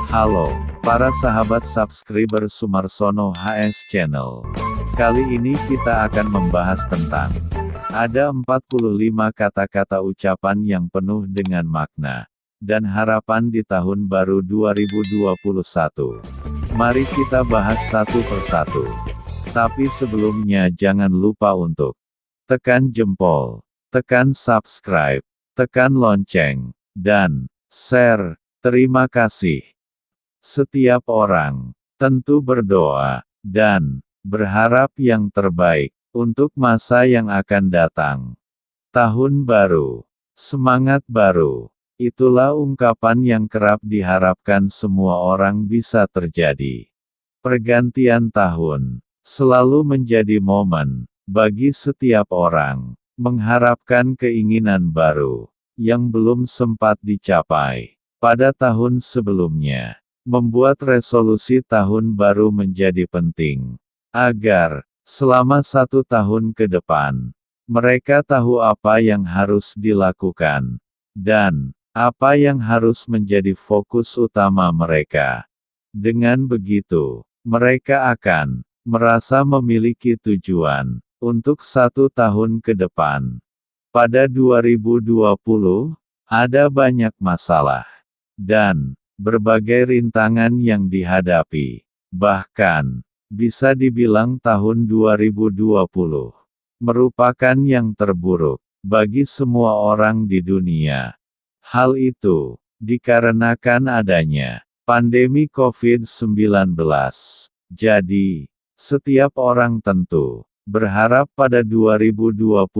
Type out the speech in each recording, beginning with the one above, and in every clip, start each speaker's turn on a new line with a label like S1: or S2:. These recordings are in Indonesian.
S1: Halo, para sahabat subscriber Sumarsono HS Channel. Kali ini kita akan membahas tentang ada 45 kata-kata ucapan yang penuh dengan makna dan harapan di tahun baru 2021. Mari kita bahas satu persatu. Tapi sebelumnya jangan lupa untuk tekan jempol, tekan subscribe, tekan lonceng, dan share. Terima kasih. Setiap orang tentu berdoa dan berharap yang terbaik untuk masa yang akan datang. Tahun baru, semangat baru, itulah ungkapan yang kerap diharapkan semua orang bisa terjadi. Pergantian tahun selalu menjadi momen bagi setiap orang mengharapkan keinginan baru yang belum sempat dicapai pada tahun sebelumnya. Membuat resolusi tahun baru menjadi penting, agar selama 1 tahun ke depan, mereka tahu apa yang harus dilakukan, dan apa yang harus menjadi fokus utama mereka. Dengan begitu, mereka akan merasa memiliki tujuan untuk 1 tahun ke depan. Pada 2020, ada banyak masalah dan berbagai rintangan yang dihadapi. Bahkan, bisa dibilang tahun 2020 merupakan yang terburuk bagi semua orang di dunia. Hal itu dikarenakan adanya pandemi COVID-19. Jadi, setiap orang tentu berharap pada 2021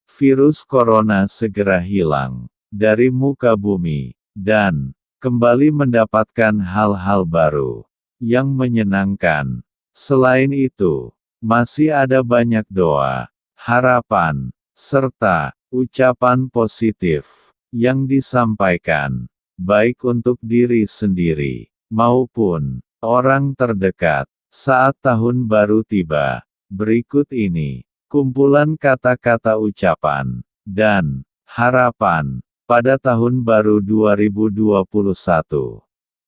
S1: virus corona segera hilang dari muka bumi dan kembali mendapatkan hal-hal baru yang menyenangkan. Selain itu, masih ada banyak doa, harapan, serta ucapan positif yang disampaikan, baik untuk diri sendiri maupun orang terdekat saat tahun baru tiba. Berikut ini kumpulan kata-kata ucapan dan harapan pada tahun baru 2021.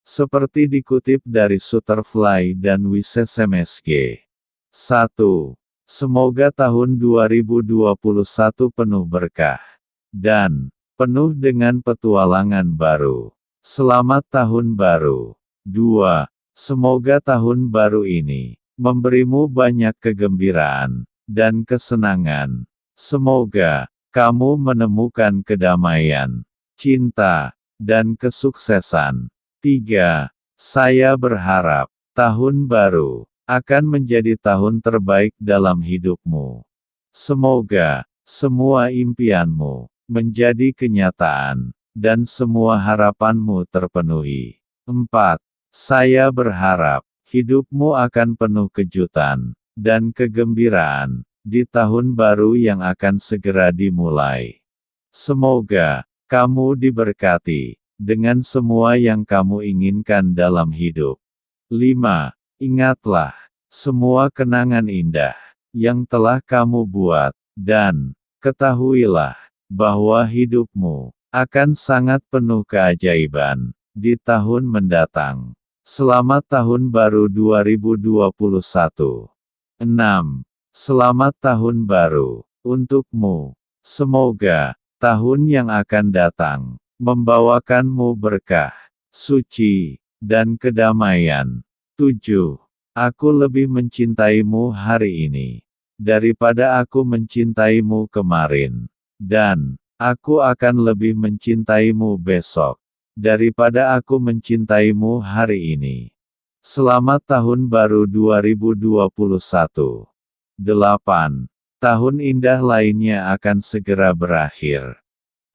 S1: Seperti dikutip dari Shutterfly dan WISSMSG. 1. Semoga tahun 2021 penuh berkah dan penuh dengan petualangan baru. Selamat tahun baru. 2. Semoga tahun baru ini memberimu banyak kegembiraan dan kesenangan. Semoga kamu menemukan kedamaian, cinta, dan kesuksesan. 3. Saya berharap tahun baru akan menjadi tahun terbaik dalam hidupmu. Semoga semua impianmu menjadi kenyataan, dan semua harapanmu terpenuhi. 4. Saya berharap hidupmu akan penuh kejutan dan kegembiraan di tahun baru yang akan segera dimulai. Semoga kamu diberkati dengan semua yang kamu inginkan dalam hidup. 5. Ingatlah semua kenangan indah yang telah kamu buat, dan ketahuilah bahwa hidupmu akan sangat penuh keajaiban di tahun mendatang. Selamat tahun baru 2021. 6. Selamat tahun baru untukmu. Semoga tahun yang akan datang membawakanmu berkah, suci, dan kedamaian. 7. Aku lebih mencintaimu hari ini daripada aku mencintaimu kemarin, dan aku akan lebih mencintaimu besok daripada aku mencintaimu hari ini. Selamat tahun baru 2021. 8. Tahun indah lainnya akan segera berakhir.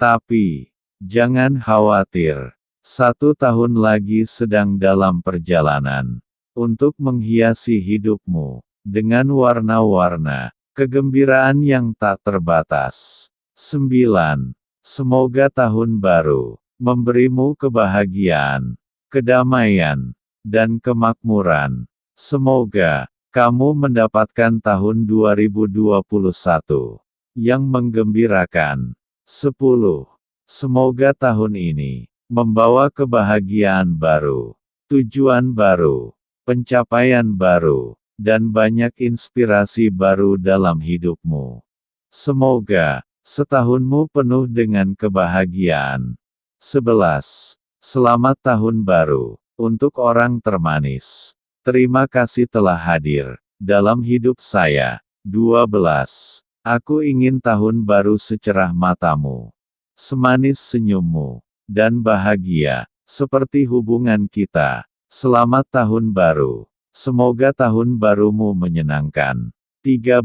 S1: Tapi, jangan khawatir. 1 tahun lagi sedang dalam perjalanan untuk menghiasi hidupmu dengan warna-warna kegembiraan yang tak terbatas. 9. Semoga tahun baru memberimu kebahagiaan, kedamaian, dan kemakmuran. Semoga kamu mendapatkan tahun 2021 yang menggembirakan. 10. Semoga tahun ini membawa kebahagiaan baru, tujuan baru, pencapaian baru, dan banyak inspirasi baru dalam hidupmu. Semoga setahunmu penuh dengan kebahagiaan. 11. Selamat Tahun Baru untuk orang termanis. Terima kasih telah hadir dalam hidup saya. 12. Aku ingin tahun baru secerah matamu, semanis senyummu, dan bahagia, seperti hubungan kita. Selamat Tahun Baru. Semoga tahun barumu menyenangkan. 13.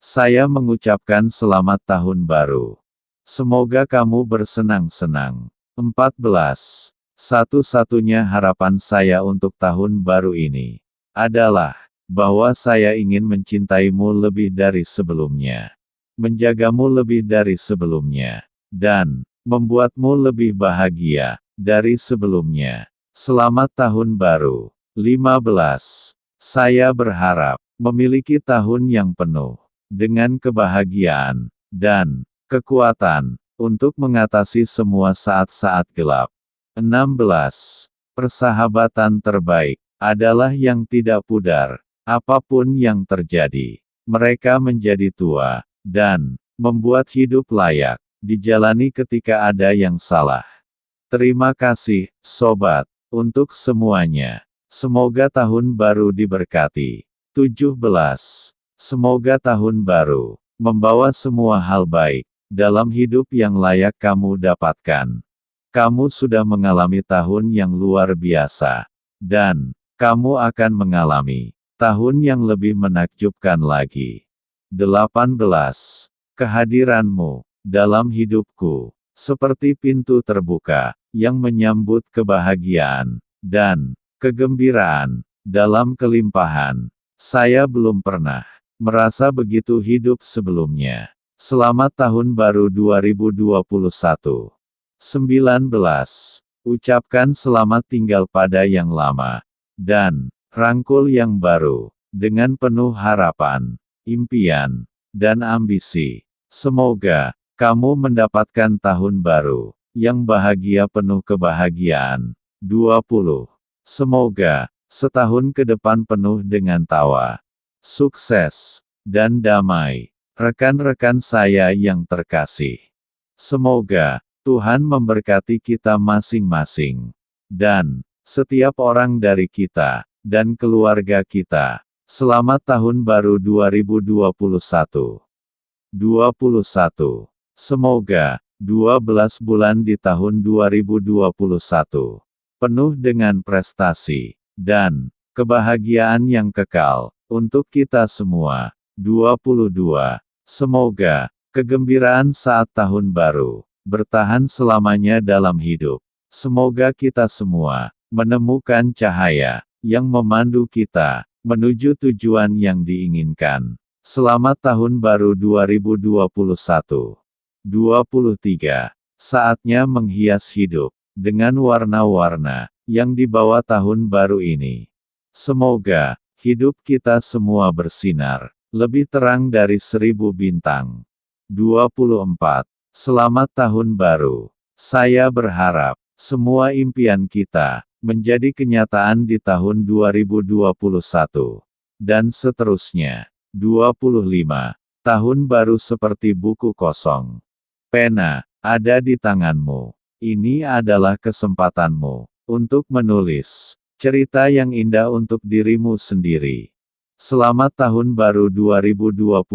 S1: Saya mengucapkan selamat tahun baru. Semoga kamu bersenang-senang. 14. Satu-satunya harapan saya untuk tahun baru ini adalah bahwa saya ingin mencintaimu lebih dari sebelumnya, menjagamu lebih dari sebelumnya, dan membuatmu lebih bahagia dari sebelumnya. Selamat Tahun Baru. 15. Saya berharap memiliki tahun yang penuh dengan kebahagiaan dan kekuatan untuk mengatasi semua saat-saat gelap. 16. Persahabatan terbaik adalah yang tidak pudar. Apapun yang terjadi, mereka menjadi tua dan membuat hidup layak dijalani ketika ada yang salah. Terima kasih, sobat, untuk semuanya. Semoga tahun baru diberkati. 17. Semoga tahun baru membawa semua hal baik dalam hidup yang layak kamu dapatkan. Kamu sudah mengalami tahun yang luar biasa, dan kamu akan mengalami tahun yang lebih menakjubkan lagi. 18. Kehadiranmu dalam hidupku seperti pintu terbuka yang menyambut kebahagiaan dan kegembiraan dalam kelimpahan. Saya belum pernah merasa begitu hidup sebelumnya. Selamat Tahun Baru 2021. 19. Ucapkan selamat tinggal pada yang lama dan rangkul yang baru dengan penuh harapan, impian, dan ambisi. Semoga kamu mendapatkan tahun baru yang bahagia penuh kebahagiaan. 20. Semoga setahun ke depan penuh dengan tawa, sukses, dan damai. Rekan-rekan saya yang terkasih, semoga Tuhan memberkati kita masing-masing, dan setiap orang dari kita, dan keluarga kita. Selamat Tahun Baru 2021. 21. Semoga 12 bulan di tahun 2021 penuh dengan prestasi dan kebahagiaan yang kekal untuk kita semua. 22. Semoga kegembiraan saat tahun baru bertahan selamanya dalam hidup. Semoga kita semua menemukan cahaya yang memandu kita menuju tujuan yang diinginkan. Selamat Tahun Baru 2021. 23. Saatnya menghias hidup dengan warna-warna yang dibawa tahun baru ini. Semoga hidup kita semua bersinar lebih terang dari 1000 bintang. 24. Selamat Tahun Baru. Saya berharap semua impian kita menjadi kenyataan di tahun 2021 dan seterusnya. 25. Tahun baru seperti buku kosong. Pena ada di tanganmu. Ini adalah kesempatanmu untuk menulis cerita yang indah untuk dirimu sendiri. Selamat Tahun Baru 2021.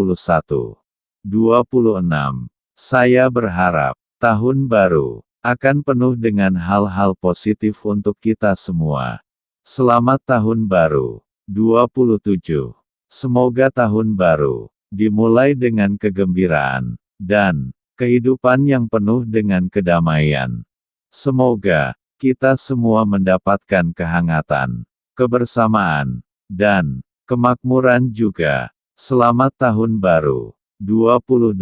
S1: 26. Saya berharap tahun baru akan penuh dengan hal-hal positif untuk kita semua. Selamat Tahun Baru 27. Semoga tahun baru dimulai dengan kegembiraan dan kehidupan yang penuh dengan kedamaian. Semoga kita semua mendapatkan kehangatan, kebersamaan, dan kemakmuran juga. Selamat Tahun Baru 28.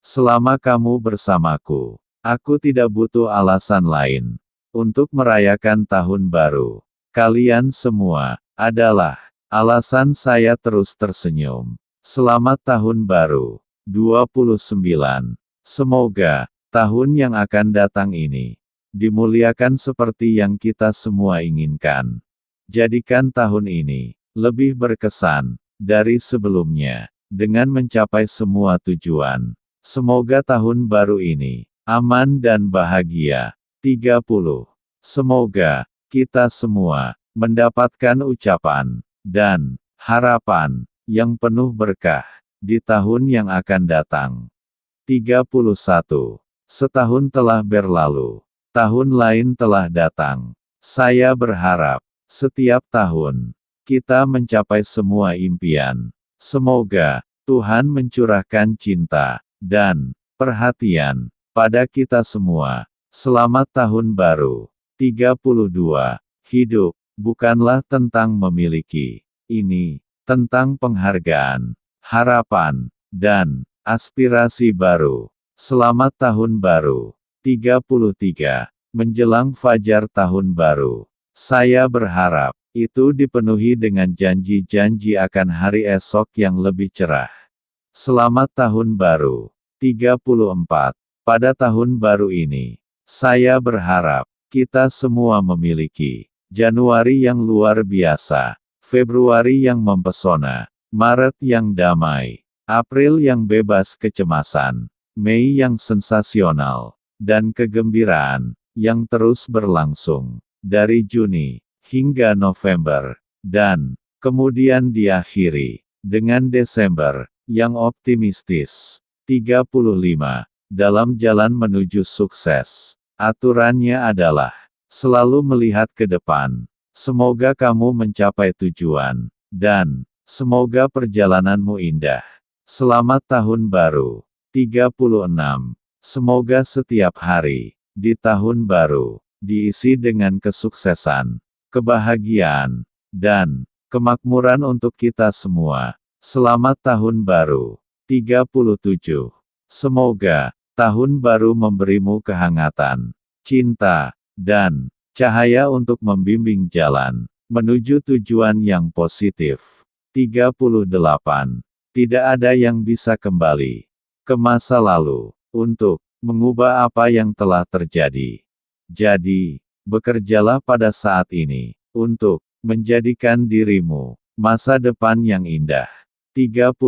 S1: Selama kamu bersamaku, aku tidak butuh alasan lain untuk merayakan tahun baru. Kalian semua adalah alasan saya terus tersenyum. Selamat Tahun Baru 29. Semoga tahun yang akan datang ini dimuliakan seperti yang kita semua inginkan. Jadikan tahun ini lebih berkesan dari sebelumnya, dengan mencapai semua tujuan. Semoga tahun baru ini aman dan bahagia. 30. Semoga kita semua mendapatkan ucapan dan harapan yang penuh berkah di tahun yang akan datang. 31. Setahun telah berlalu, tahun lain telah datang. Saya berharap setiap tahun kita mencapai semua impian. Semoga Tuhan mencurahkan cinta dan perhatian pada kita semua. Selamat tahun baru. 32. Hidup bukanlah tentang memiliki. Ini tentang penghargaan, harapan, dan aspirasi baru. Selamat tahun baru. 33. Menjelang fajar tahun baru, saya berharap itu dipenuhi dengan janji-janji akan hari esok yang lebih cerah. Selamat tahun baru. 34. Pada tahun baru ini, saya berharap kita semua memiliki Januari yang luar biasa, Februari yang mempesona, Maret yang damai, April yang bebas kecemasan, Mei yang sensasional, dan kegembiraan yang terus berlangsung dari Juni hingga November, dan kemudian diakhiri dengan Desember yang optimistis. 35. Dalam jalan menuju sukses, aturannya adalah selalu melihat ke depan. Semoga kamu mencapai tujuan, dan semoga perjalananmu indah. Selamat tahun baru. 36. Semoga setiap hari di tahun baru diisi dengan kesuksesan, kebahagiaan, dan kemakmuran untuk kita semua. Selamat tahun baru. 37. Semoga tahun baru memberimu kehangatan, cinta, dan cahaya untuk membimbing jalan menuju tujuan yang positif. 38. Tidak ada yang bisa kembali ke masa lalu untuk mengubah apa yang telah terjadi. Jadi, bekerjalah pada saat ini untuk menjadikan dirimu masa depan yang indah. 39.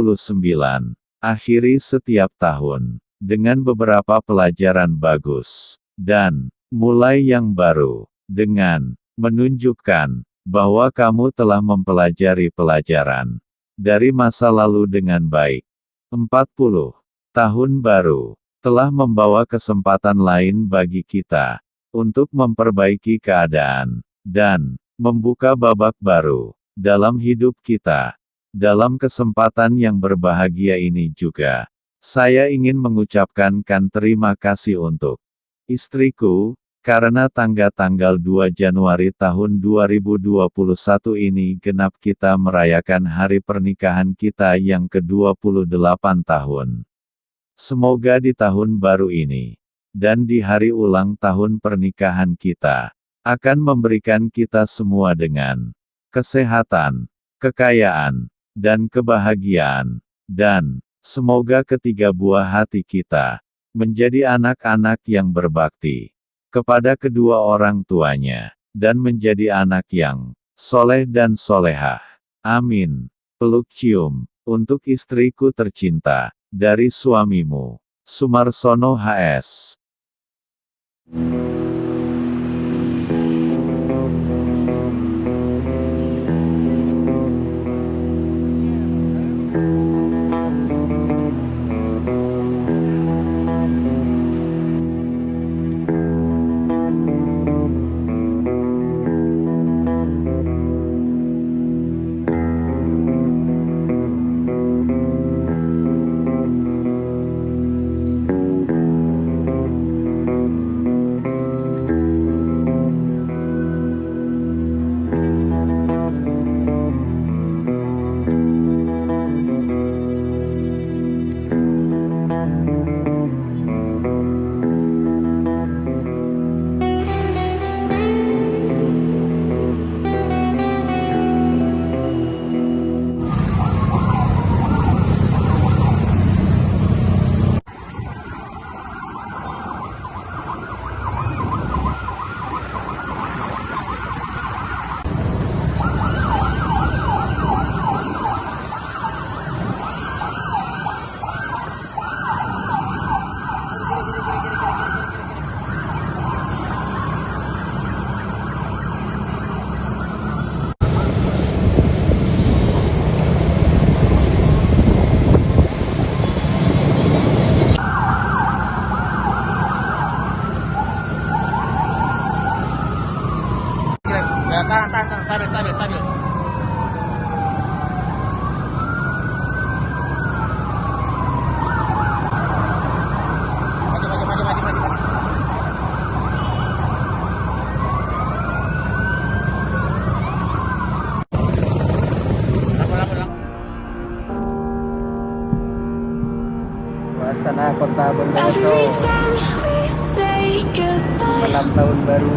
S1: Akhiri setiap tahun dengan beberapa pelajaran bagus dan mulai yang baru dengan menunjukkan bahwa kamu telah mempelajari pelajaran dari masa lalu dengan baik. 40. Tahun baru telah membawa kesempatan lain bagi kita untuk memperbaiki keadaan dan membuka babak baru dalam hidup kita. Dalam kesempatan yang berbahagia ini juga, saya ingin mengucapkan terima kasih untuk istriku, karena tanggal 2 Januari tahun 2021 ini genap kita merayakan hari pernikahan kita yang ke-28 tahun. Semoga di tahun baru ini, dan di hari ulang tahun pernikahan kita, akan memberikan kita semua dengan kesehatan, kekayaan, dan kebahagiaan, dan semoga ketiga buah hati kita menjadi anak-anak yang berbakti kepada kedua orang tuanya, dan menjadi anak yang soleh dan solehah. Amin. Peluk cium untuk istriku tercinta dari suamimu, Sumarsono HS.
S2: tahan, stabil. Maju. Lampu.
S3: Suasana kota Bondowoso
S4: Every time we say goodbye,
S3: malam tahun baru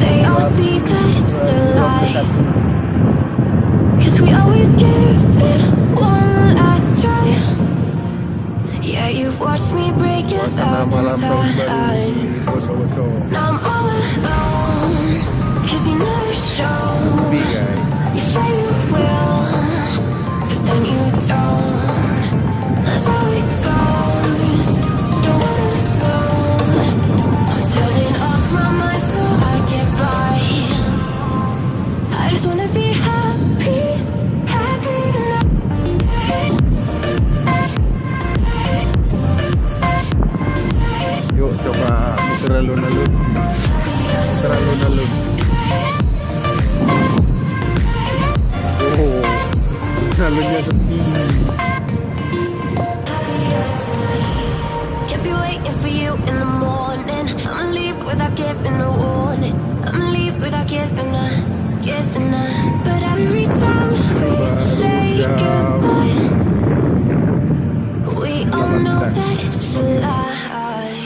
S4: they all see that it's a lie.
S3: 2021.
S4: 'Cause we always give it one last try. Yeah, you've watched me break a
S3: Suasana
S4: thousand
S3: malam tahun baru
S4: times.
S3: di Bondowoso.
S4: Now I'm all alone, 'cause you never show.
S3: Sepi guys.
S4: You say you will, but then you don't. That's how it goes. Don't wanna know. I'm turning off my mind so I get by. I just wanna be happy tonight.
S3: Yuk coba muter alun-alun. Oh, alunnya sepi.
S4: Can't be waiting for you in the morning. I'ma leave without giving a warning. I'ma leave without giving a. But every time we say goodbye, we all know that it's a lie.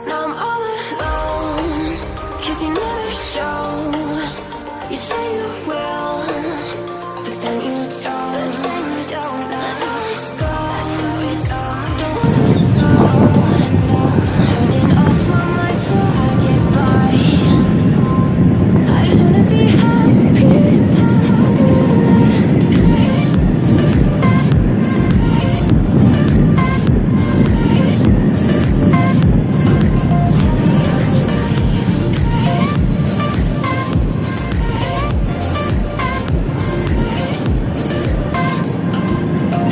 S4: Now I'm all alone, 'cause you never show. You say you will, but then you don't. That's how it goes. Don't wanna know. Turning off my mind so I get by. I just wanna be happy tonight.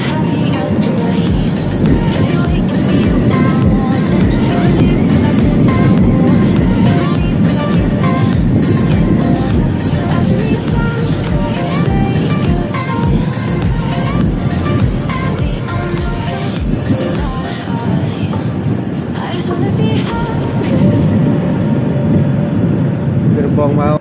S4: Happier tonight. Can't be waiting for you in the morning. I'ma leave without giving a warning. I'ma leave without giving a. Every time we say goodbye, we all know that it's a lie. I just wanna be happy.
S3: Gerbong mau.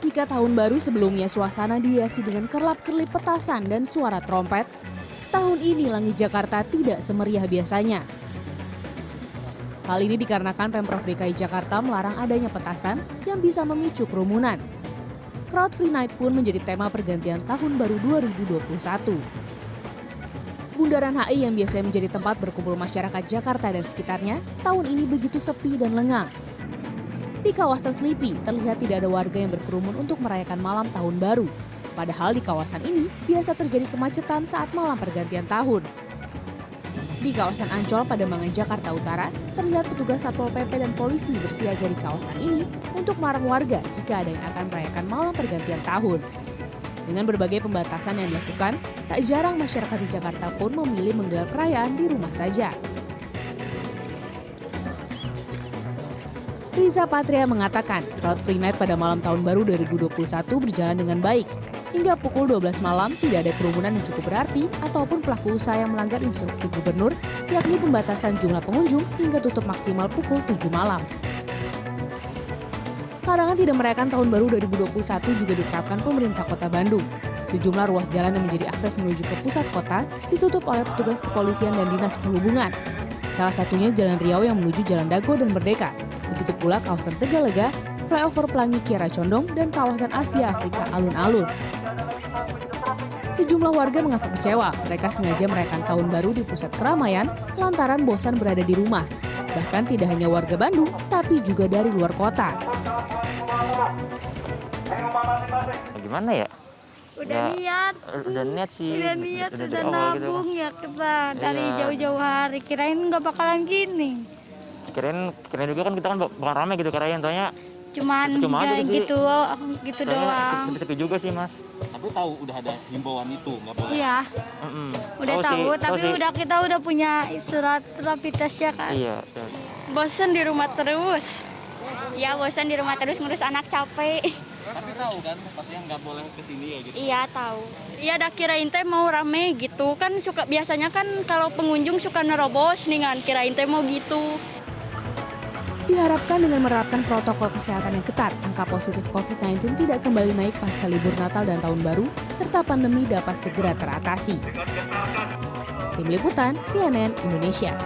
S5: Jika tahun baru sebelumnya suasana dihiasi dengan kerlap-kerlip petasan dan suara trompet, tahun ini langit Jakarta tidak semeriah biasanya. Hal ini dikarenakan Pemprov DKI Jakarta melarang adanya petasan yang bisa memicu kerumunan. Crowd Free Night pun menjadi tema pergantian tahun baru 2021. Bundaran HI yang biasanya menjadi tempat berkumpul masyarakat Jakarta dan sekitarnya, tahun ini begitu sepi dan lengang. Di kawasan Selipi, terlihat tidak ada warga yang berkerumun untuk merayakan malam tahun baru. Padahal di kawasan ini biasa terjadi kemacetan saat malam pergantian tahun. Di kawasan Ancol, Pademangan, Jakarta Utara, terlihat petugas Satpol PP dan polisi bersiaga di kawasan ini untuk melarang warga jika ada yang akan merayakan malam pergantian tahun. Dengan berbagai pembatasan yang dilakukan, tak jarang masyarakat di Jakarta pun memilih menggelar perayaan di rumah saja. Riza Patria mengatakan, Crowd Free Night pada malam tahun baru 2021 berjalan dengan baik. Hingga pukul 12 malam tidak ada kerumunan yang cukup berarti ataupun pelaku usaha yang melanggar instruksi gubernur, yakni pembatasan jumlah pengunjung hingga tutup maksimal pukul 7 malam. Larangan tidak merayakan tahun baru 2021 juga diterapkan pemerintah Kota Bandung. Sejumlah ruas jalan yang menjadi akses menuju ke pusat kota ditutup oleh petugas kepolisian dan dinas perhubungan. Salah satunya Jalan Riau yang menuju Jalan Dago dan Merdeka. Begitu pula kawasan Tegalega, flyover Pelangi Kiara Condong, dan kawasan Asia Afrika Alun-Alun. Sejumlah warga mengaku kecewa, mereka sengaja merayakan tahun baru di pusat keramaian lantaran bosan berada di rumah. Bahkan tidak hanya warga Bandung, tapi juga dari luar kota.
S6: Gimana ya? Udah niat sih.
S7: Udah niat,
S6: dari
S7: udah
S6: awal gitu.
S7: nabung ya kita dari
S6: Iya.
S7: jauh-jauh hari. Kirain nggak bakalan gini.
S6: Kirain juga kan kita kan bukan rame gitu kirain, soalnya
S7: Cuman
S6: Cuma
S7: ya,
S6: aja sih.
S7: gitu doang.
S6: sepi juga sih mas.
S2: Tapi tahu udah ada himbauan itu, nggak boleh.
S7: Iya, udah tahu, tapi
S6: sih.
S7: kita udah punya surat rapid testnya kan.
S6: Iya.
S7: Bosan di rumah terus.
S8: Ya bosan di rumah terus ngurus anak capek.
S2: Tapi tahu kan pastinya nggak boleh kesini ya gitu.
S8: Iya tahu.
S7: Iya, dah kirain teh mau rame gitu kan, suka biasanya kan kalau pengunjung suka nerobos nih kan, kirain teh mau gitu.
S5: Diharapkan dengan menerapkan protokol kesehatan yang ketat, angka positif COVID-19 tidak kembali naik pasca libur Natal dan Tahun Baru, serta pandemi dapat segera teratasi. Tim Liputan CNN Indonesia.